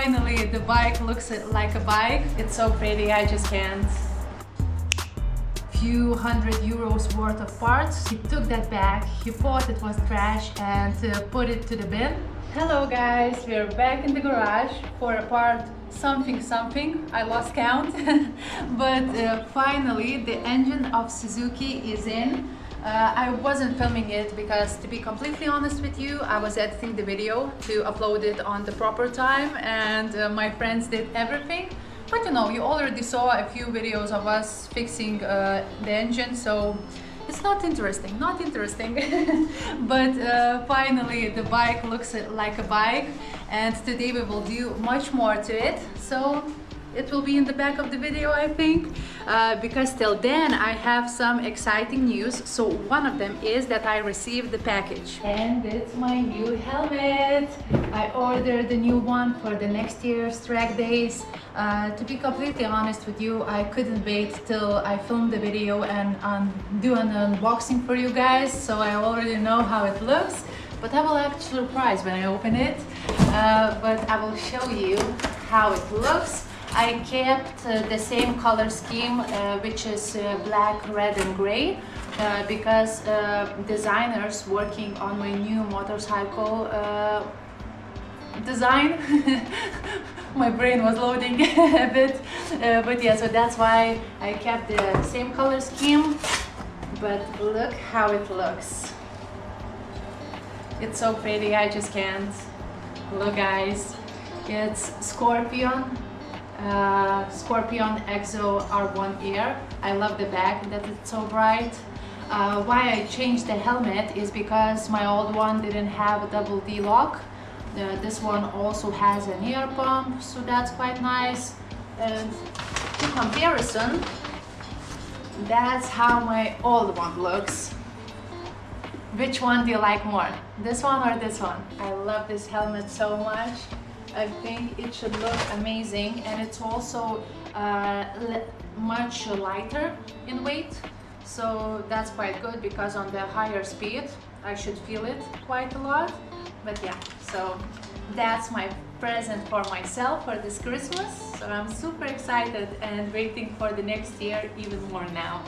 finally the bike looks like a bike. It's so pretty, I just can't. Few €100 worth of parts. He took that back, he thought it was trash and put it to the bin. Hello guys, we're back in the garage for a part something, I lost count. But finally the engine of Suzuki is in. I wasn't filming it because, to be completely honest with you, I was editing the video to upload it on the proper time, and my friends did everything. But you know, you already saw a few videos of us fixing the engine, so it's not interesting. But finally the bike looks like a bike, and today we will do much more to it. So it will be in the back of the video, I think, because till then I have some exciting news. So one of them is that I received the package, and it's my new helmet. I ordered a new one for the next year's track days. To be completely honest with you, I couldn't wait till I filmed the video and do an unboxing for you guys, so I already know how it looks, but I will act surprised when I open it. But I will show you how it looks. I kept the same color scheme, which is black, red and gray, because designers working on my new motorcycle design, my brain was loading a bit, but yeah, so that's why I kept the same color scheme. But look how it looks. It's so pretty, I just can't. Look guys, it's Scorpion Exo R1 Air. I love the back that it's so bright. Why I changed the helmet is because my old one didn't have a double D lock. This one also has an air pump, so that's quite nice. And in comparison, that's how my old one looks. Which one do you like more? This one or this one? I love this helmet so much. I think it should look amazing, and it's also much lighter in weight, so that's quite good, because on the higher speed I should feel it quite a lot. But yeah, so that's my present for myself for this Christmas, so I'm super excited and waiting for the next year even more now.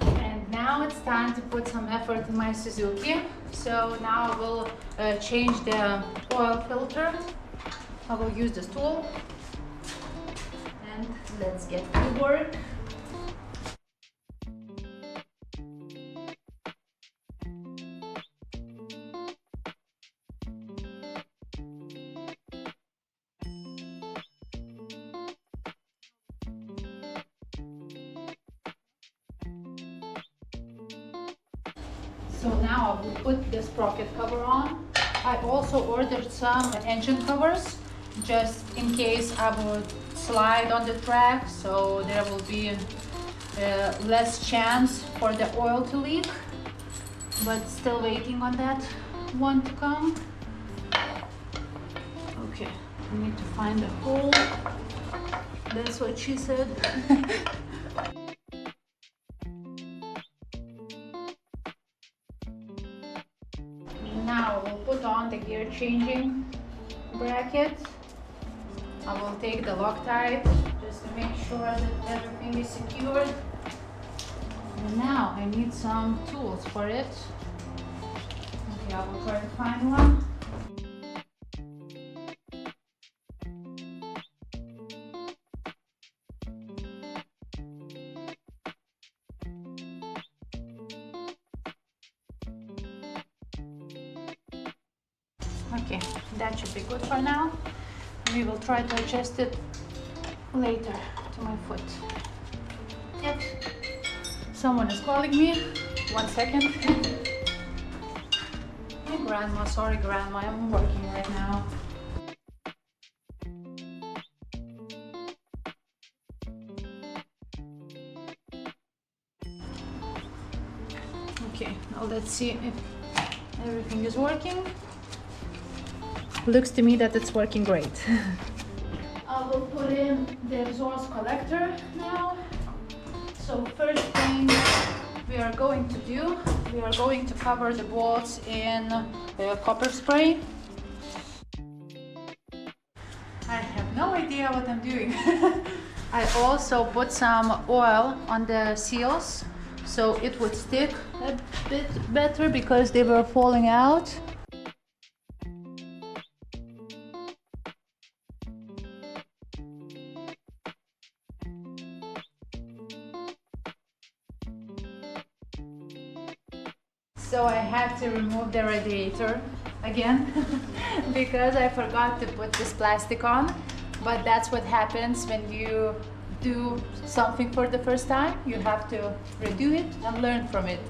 And now it's time to put some effort in my Suzuki. So now I will change the oil filter. I will use this tool, and let's get to work. So now I will put this sprocket cover on. I also ordered some engine covers, just in case I would slide on the track, so there will be less chance for the oil to leak. But still waiting on that one to come. Okay, I need to find a hole. That's what she said. Now we'll put on the gear changing bracket. I will take the Loctite just to make sure that everything is secured. And now I need some tools for it. Okay, I will try to find one. Okay, that should be good for now. We will try to adjust it later to my foot. Yep. Someone is calling me. 1 second. Hey grandma, sorry grandma, I'm working right now. Okay, now let's see if everything is working. Looks to me that it's working great. I will put in the exhaust collector now. So first thing we are going to do, we are going to cover the bolts in copper spray. no idea what I'm doing. I also put some oil on the seals so it would stick a bit better because they were falling out. So I had to remove the radiator again because I forgot to put this plastic on. But that's what happens when you do something for the first time. You have to redo it and learn from it.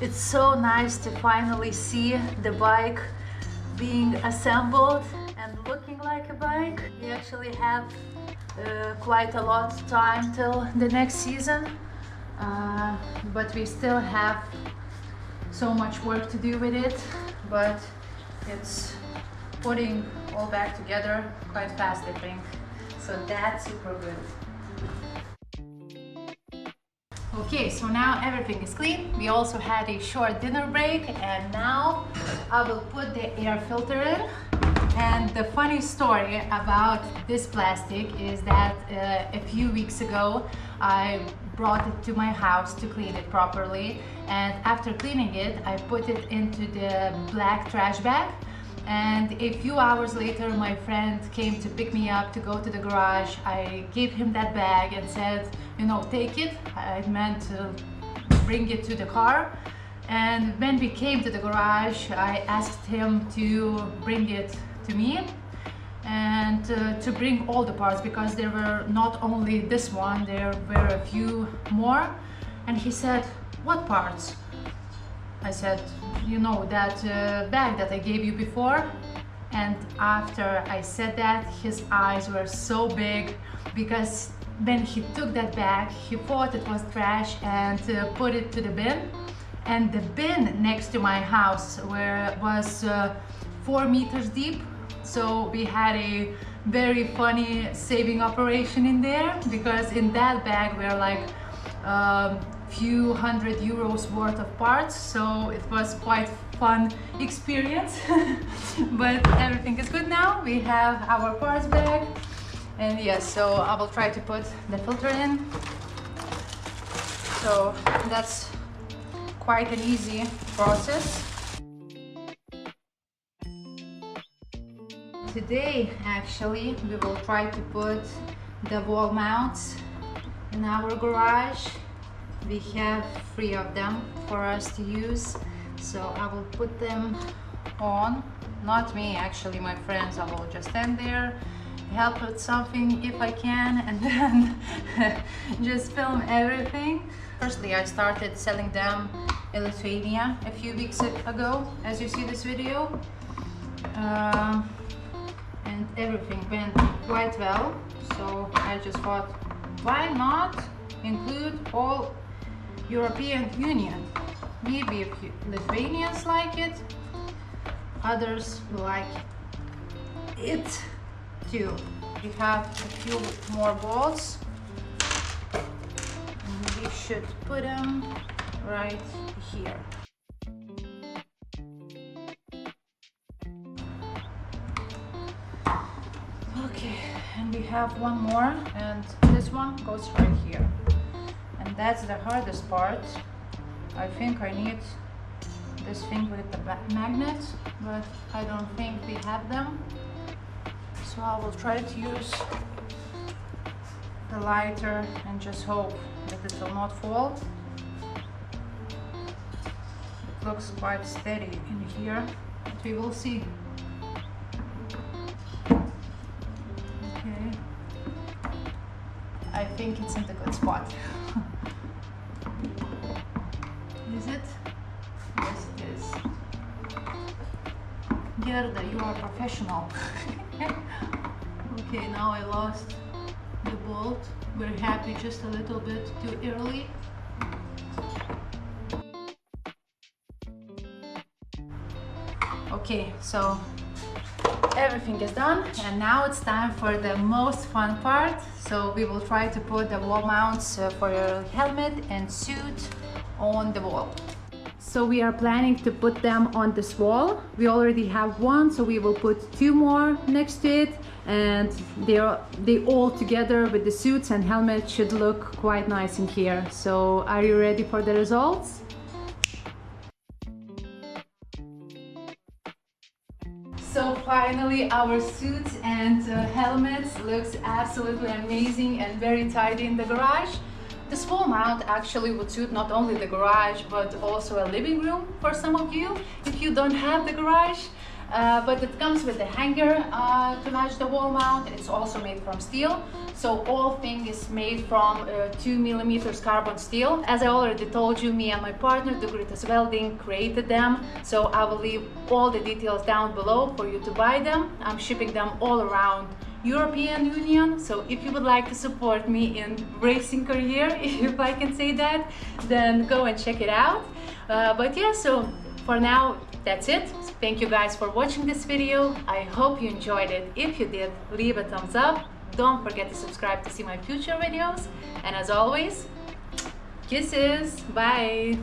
It's so nice to finally see the bike being assembled and looking like a bike. We actually have quite a lot of time till the next season, but we still have so much work to do with it, but it's putting all back together quite fast, I think. So that's super good. Okay, so now everything is clean. We also had a short dinner break, and now I will put the air filter in. And the funny story about this plastic is that a few weeks ago I brought it to my house to clean it properly, and after cleaning it I put it into the black trash bag, and a few hours later my friend came to pick me up to go to the garage. I gave him that bag and said, you know, take it. I meant to bring it to the car. And when we came to the garage, I asked him to bring it to me and to bring all the parts, because there were not only this one, there were a few more. And he said, what parts? I said, you know, that bag that I gave you before. And after I said that, his eyes were so big, because when he took that bag, he thought it was trash and put it to the bin. And the bin next to my house was 4 meters deep. So we had a very funny saving operation in there, because in that bag were like few hundred euros worth of parts. So it was quite fun experience. But everything is good now. We have our parts bag. And yes, so I will try to put the filter in. So that's quite an easy process. Today, actually, we will try to put the wall mounts in our garage. We have 3 of them for us to use. So I will put them on. Not me, actually, my friends. I will just stand there, help with something if I can, and then just film everything. Firstly, I started selling them in Lithuania a few weeks ago, as you see this video, and everything went quite well. So I just thought, why not include all European Union? Maybe if Lithuanians like it, others like it too. We have a few more bolts. We should put them right here. Okay, and we have one more, and this one goes right here. And that's the hardest part. I think I need this thing with the magnets, but I don't think we have them. So I will try to use the lighter and just hope that it will not fall. It looks quite steady in here, but we will see. Okay, I think it's in the good spot. Is it? Yes, it is. Gerda, you are professional. Okay, now I lost the bolt. We're happy, just a little bit too early. Okay, so everything is done, and now it's time for the most fun part. So we will try to put the wall mounts for your helmet and suit on the wall. So we are planning to put them on this wall. We already have one, so we will put 2 more next to it, and they all together with the suits and helmets should look quite nice in here. So are you ready for the results? So finally our suits and helmets looks absolutely amazing and very tidy in the garage. This wall mount actually would suit not only the garage but also a living room for some of you if you don't have the garage. But it comes with a hanger to match the wall mount. It's also made from steel, so all thing is made from 2mm carbon steel. As I already told you, me and my partner, the Greatest Welding, created them, so I will leave all the details down below for you to buy them. I'm shipping them all around European Union, so if you would like to support me in racing career, if I can say that, then go and check it out. But yeah, so for now, that's it. Thank you guys for watching this video. I hope you enjoyed it. If you did, leave a thumbs up. Don't forget to subscribe to see my future videos. And as always, kisses. Bye.